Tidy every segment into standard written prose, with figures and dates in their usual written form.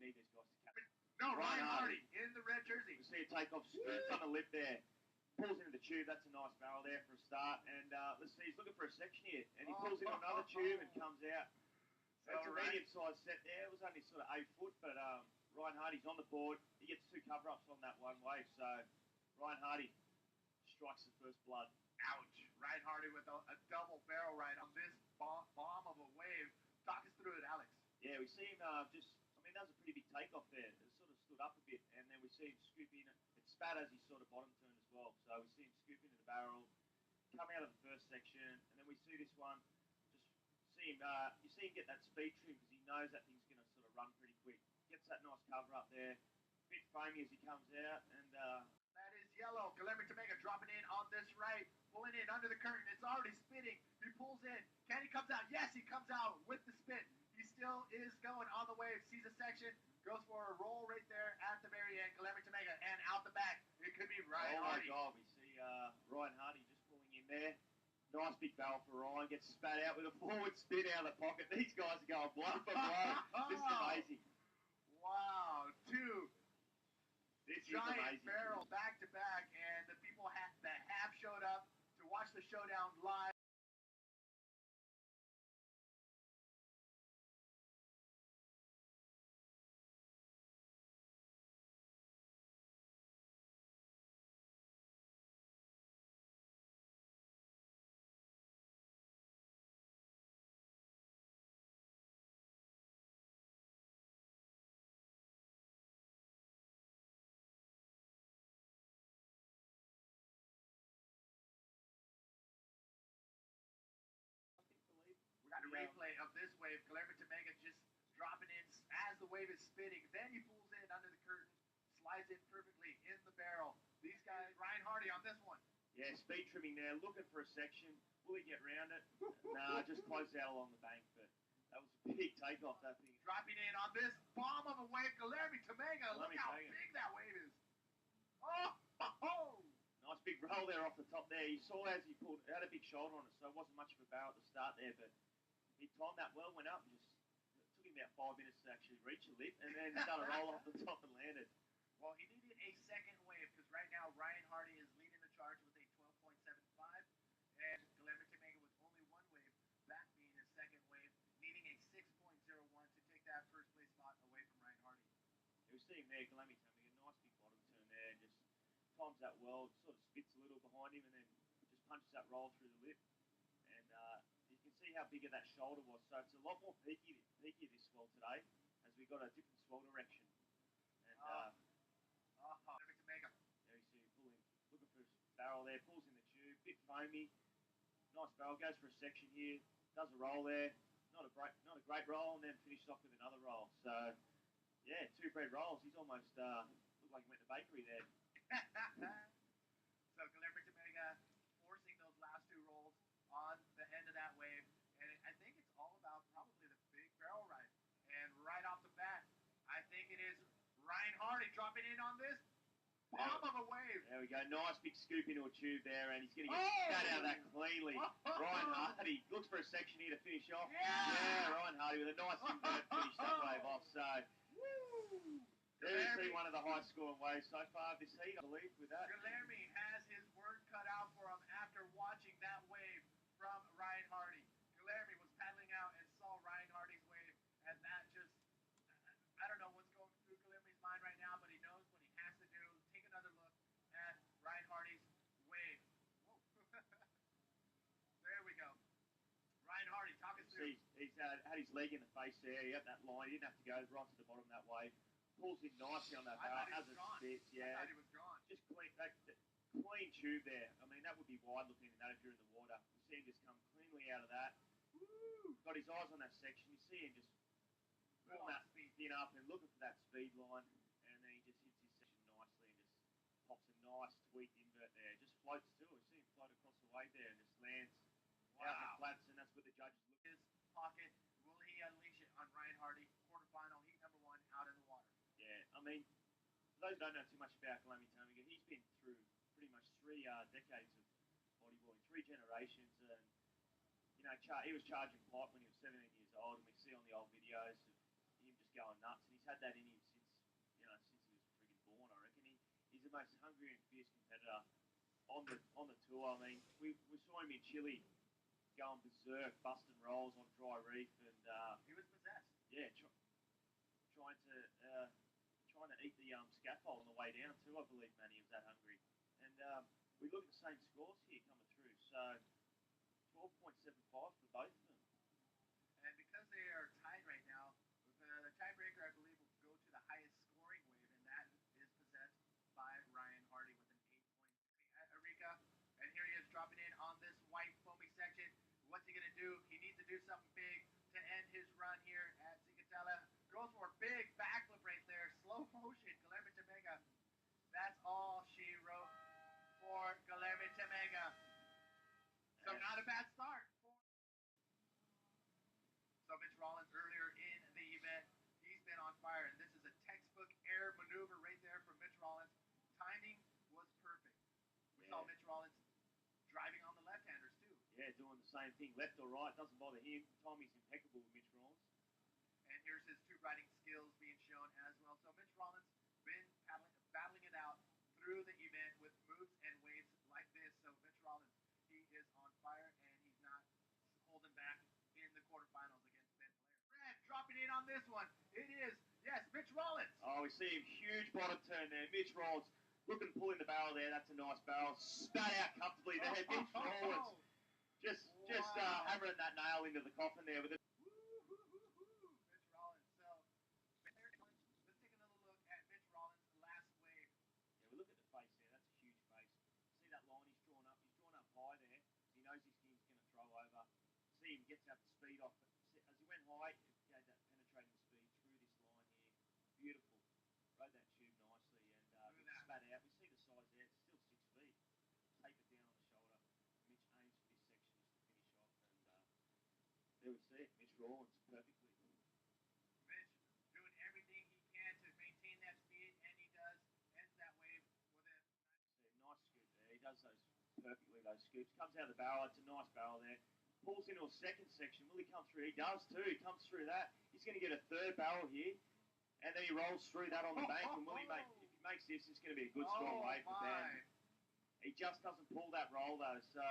need these guys to catch. No, Ryan Hardy in the red jersey. We see a takeoff, spins on the lip there. Pulls into the tube. That's a nice barrel there for a start. And let's see, he's looking for a section here. And he pulls into another tube and comes out. So it's a medium-sized set there. It was only sort of 8 foot, but Ryan Hardy's on the board. He gets 2 cover-ups on that one wave. So Ryan Hardy strikes the first blood. Ouch. Ryan Hardy with a double barrel right on this bomb of a wave. Talk us through it, Alex. Yeah, we see him that was a pretty big takeoff there. It sort of stood up a bit, and then we see him scoop in. It spat as he sort of bottom turned as well. So we see him scoop into the barrel, come out of the first section, and then we see this one. Just see him. You see him get that speed trim because he knows that thing's going to sort of run pretty quick. Gets that nice cover up there. Bit foamy as he comes out, and that is yellow. Guillermo Tamega dropping in on this right, pulling in under the curtain. It's already spinning. He pulls in. Can he comes out? Yes, he comes out with the spin. He still is going on the wave. Sees a section. Goes for a roll right there at the very end. Guillermo Tamega and out the back. It could be Ryan Hardy. Oh my God, we see Ryan Hardy just pulling in there. Nice big barrel for Ryan. Gets spat out with a forward spin out of the pocket. These guys are going blow for blow. This is amazing. Wow, 2 this giant barrels back to back, and the people that have showed up to watch the showdown live. We got a replay of this wave. Guillermo Tamega just dropping in as the wave is spinning. Then he pulls in under the curtain, slides in perfectly in the barrel. These guys, Ryan Hardy on this one. Yeah, speed trimming there, looking for a section. Will he get round it? Nah, just closed out along the bank, but that was a big takeoff, that thing. Dropping in on this bomb of a wave, Guillermo Tamega. Look how big that wave is. Oh! Nice big roll there off the top there. You saw as he pulled, it had a big shoulder on it, so it wasn't much of a barrel at the start there, but he timed that well, went up, and just it took him about 5 minutes to actually reach the lip, and then done a roll off the top and landed. Well, he needed a second wave, because right now Ryan Hardy is leading the charge with a 12.75, and Guillermo Tamega with only 1 wave, that being his second wave, needing a 6.01 to take that first place spot away from Ryan Hardy. You see him there, Guillermo Tamega, a nice big bottom turn there, just times that well, sort of spits a little behind him, and then just punches that roll through the lip. And you can see how big that shoulder was. So it's a lot more peaky this swell today, as we got a different swell direction. And Tamega. There you see him pulling, looking for his barrel there, pulls in the tube, bit foamy. Nice barrel, goes for a section here, does a roll there. Not a great roll, and then finishes off with another roll. So yeah, 2 bread rolls. He's almost looked like he went to the bakery there. So Guillermo Tamega forcing those last 2 rolls on the end of that wave, and I think it's all about probably the big barrel ride. And right off the bat, I think it is Ryan Hardy dropping in on this bomb of a wave. There we go, nice big scoop into a tube there, and he's going to get spat out of that cleanly. Ryan Hardy looks for a section here to finish off. Yeah, Ryan Hardy with a nice invert finish that wave off. So there you see one of the high scoring waves so far this heat, I believe, with that. Guillermo has his work cut out for him after watching that wave from Ryan Hardy. Guillermo was paddling out and saw Ryan Hardy's wave, and that just, I don't know what's going through Guillermo's mind right now, but he knows what he has to do. Take another look at Ryan Hardy's wave. Whoa. There we go. Ryan Hardy, talk us through. He's had his leg in the face there. He had that line. He didn't have to go right to the bottom of that wave. Pulls in nicely on that barrel as it spits. Yeah, I thought he was gone. Just clean tube there. I mean, that would be wide looking in that if you're in the water. You see him just come cleanly out of that. Woo! Got his eyes on that section. You see him just pulling that spin up and looking for that speed line, and then he just hits his section nicely and just pops a nice tweaked invert there. Just floats too. You see him float across the wave there and just lands out the flats, and that's what the judges look at. His pocket. Will he unleash it on Ryan Hardy? Quarterfinal, heat number 1, out in the water. Yeah, I mean, for those who don't know too much about Guillermo Tamega, he's been through pretty much 3 decades of bodyboarding, 3 generations, and you know, he was charging pipe when he was 17 years old, and we see on the old videos of him just going nuts, and he's had that in him since he was friggin' born. I reckon he's the most hungry and fierce competitor on the tour. I mean, we saw him in Chile going berserk, busting rolls on dry reef, and He was possessed. yeah, trying to trying to eat the scaffold on the way down too. I believe Manny was that hungry, and we look at the same scores here coming through. So 12.75 for both of them. And because they are tied right now, the tiebreaker, I believe, will go to the highest scoring wave, and that is possessed by Ryan Hardy with an 8.3 at Eureka. And here he is dropping in on this white foamy section. What's he going to do? He needs to do something big to end his run here at Zicatela. Goes for a big backflip right there. Slow motion. Guilherme Temega. That's all she wrote for Guilherme Temega. So not a bad start. So Mitch Rollins earlier in the event, he's been on fire, and this is a textbook air maneuver right there from Mitch Rollins. Timing was perfect. We saw Mitch Rollins driving on the left-handers too. Yeah, doing the same thing, left or right, doesn't bother him. Timing's impeccable with Mitch Rollins. And here's his tube riding skills being shown as well. So Mitch Rollins been battling it out through the event with moves and waves like this. So Mitch Rollins, he is on fire, and he's not holding back in the quarterfinals against Ben Blair. Red dropping in on this one. It is, yes, Mitch Rollins. Oh, we see him, huge bottom turn there. Mitch Rollins looking to pull in the barrel there. That's a nice barrel. Spat out comfortably there. Mitch Rollins just hammering that nail into the coffin there with it. Mitch Rollins. So let's take another look at Mitch Rollins' last wave. Yeah, we look at the face there. That's a huge face. See that line he's drawn up? He's drawn up high there. He knows his skin's going to throw over. See him gets out the speed off. But as he went high, it gave that penetrating speed through this line here. Beautiful. Rode that tube nicely and spat out. We see the size there. It's still 6 feet. Take it down on the shoulder. Mitch aims for this section just to finish off. And there we see it. Mitch Rollins perfectly. Mitch doing everything he can to maintain that speed, and he does. Ends that wave with a nice scoop there. He does those perfectly, those scoops. Comes out of the barrel. It's a nice barrel there. Pulls into a second section. Will he come through? He does too. He comes through that. He's going to get a third barrel here. And then he rolls through that on the bank. And will he make, if he makes this, it's going to be a good strong wave for Ben. He just doesn't pull that roll though. So,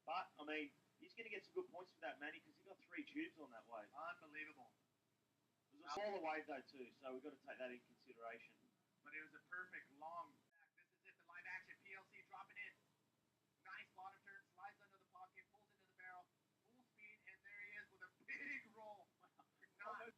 but I mean, he's going to get some good points for that, Manny, because he got 3 tubes on that wave. Unbelievable. It was a smaller wave though too, so we've got to take that in consideration. But it was a perfect long back. This is it, the live action PLC dropping in. Nice bottom turn, slides under the pocket, pulls into the barrel, full speed, and there he is with a big roll. Wow, not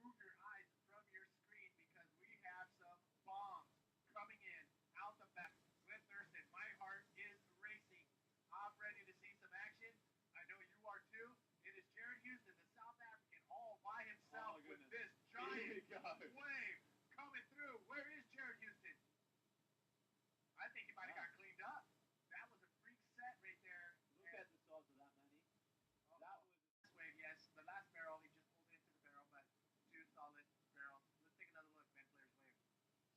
move your eyes from your screen because we have some bombs coming in out the back. Glenn Thurston, my heart is racing. I'm ready to see some action. I know you are too. It is Jared Houston, the South African, all by himself with this giant wave coming through. Where is Jared Houston? I think he might have got cleaned up. That was a freak set right there. Look at the size of that, Manny. That was the last wave, yes. The last barrel, he just pulled into the barrel, but 2 solid barrels. Let's take another look, Ben Blair's wave.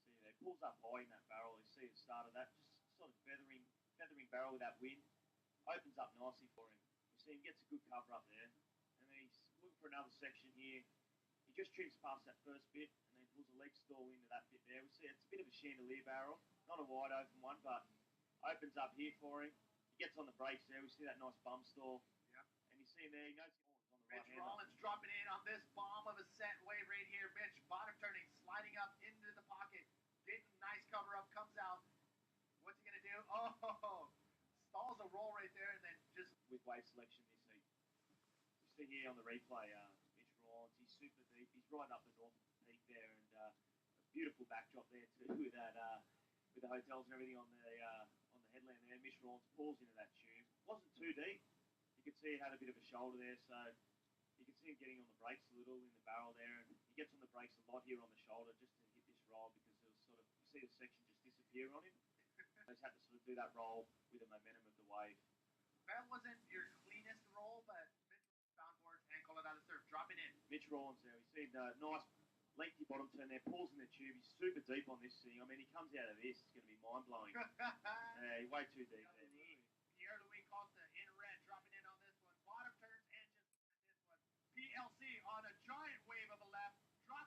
See there, pulls up high in that barrel. You see the start of that, just sort of feathering barrel with that wind. Opens up nicely for him. You see him gets a good cover up there. And then he's looking for another section here. He just trims past that first bit and then pulls a leg stall into that bit there. We see it's a bit of a chandelier barrel. Not a wide open one, but opens up here for him. He gets on the brakes there. We see that nice bum stall. Yep. And you see him there. He knows he's on the right Mitch hand. Rollins dropping in on this bomb of a set wave right here. Mitch bottom turning, sliding up into the pocket. Getting nice cover up, comes out. What's he going to do? Oh, stalls a roll right there and then just... With wave selection this heat. You see here on the replay, Mitch Rollins, he's super deep. He's right up the north peak there and a beautiful backdrop there too with that... with the hotels and everything on the headland there. Mitch Rollins pulls into that tube. Wasn't too deep. You could see it had a bit of a shoulder there, so you can see him getting on the brakes a little in the barrel there, and he gets on the brakes a lot here on the shoulder just to hit this roll because it was sort of, you see the section just disappear on him. He's had to sort of do that roll with the momentum of the wave. That wasn't your cleanest roll, but Mitch found boards and call it out of serve. Dropping in. Mitch Rollins there. We see the nice lengthy bottom turn there, pulls in the tube. He's super deep on this thing. I mean, he comes out of this, it's going to be mind-blowing. Yeah, way too deep there. Pierre-Louis Costa in red, dropping in on this one. Bottom turns and just this one. PLC on a giant wave of a left, drops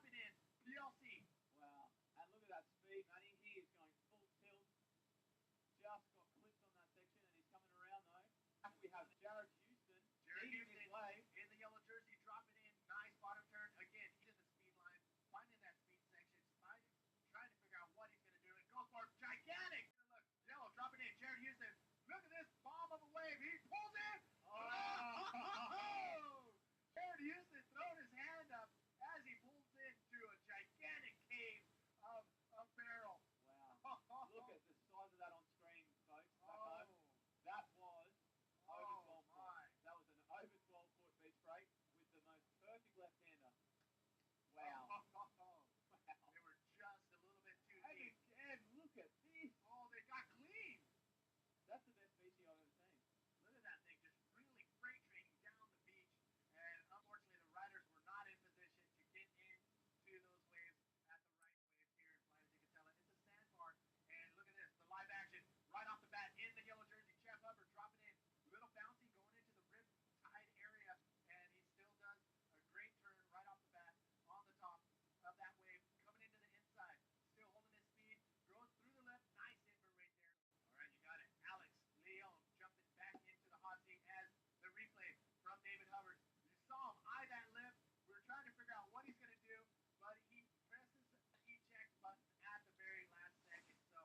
Jared Houston Jared leading Houston this wave. in the yellow jersey, dropping in, nice bottom turn. Again, he's in the speed line, finding that speed section, trying to figure out what he's going to do. And goes for gigantic. Look, yellow dropping in, Jared Houston. Look at this bomb of a wave. He pulls in. Oh! Jared Houston throwing his hand up as he pulls into a gigantic cave of barrel. Wow. Look at the size of that on screen, folks. Back home. Oh. That was over 12 foot. My. That was an over 12 foot beach break with the most perfect left-hander. Wow. Wow. Wow. They were just a little bit too And deep. again, look at this. Oh, they got clean. That's the best BC I've ever seen. Look at that thing, just really freight training down the beach. And unfortunately, the riders were not in position to get into those waves at the right wave here in Playa Zicatela. It's a sandbar. And look at this, the live action right off the bat in the yellow jersey. Jeff Hubbard dropping in. Little bouncy going into the rib tide area. And he still does a great turn right off the bat on the top of that wave. Coming into the inside. Still holding his speed. Goes through the lip. Nice invert right there. All right, you got it. Alex Leon jumping back into the hot seat as the replay from David Hubbard. You saw him eye that lip. We were trying to figure out what he's going to do, but he presses the eject button at the very last second. So,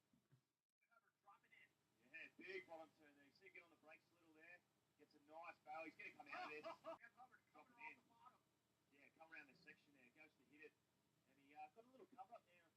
David Hubbard dropping in. Yeah, big bottom turn there. You see him get on the brakes a little there. Gets a nice barrel. He's going to come out of this. Jeff Hubbard coming Dropping off in. the bottom. Yeah, come around this section there. Goes to hit it. And he got a little cover up there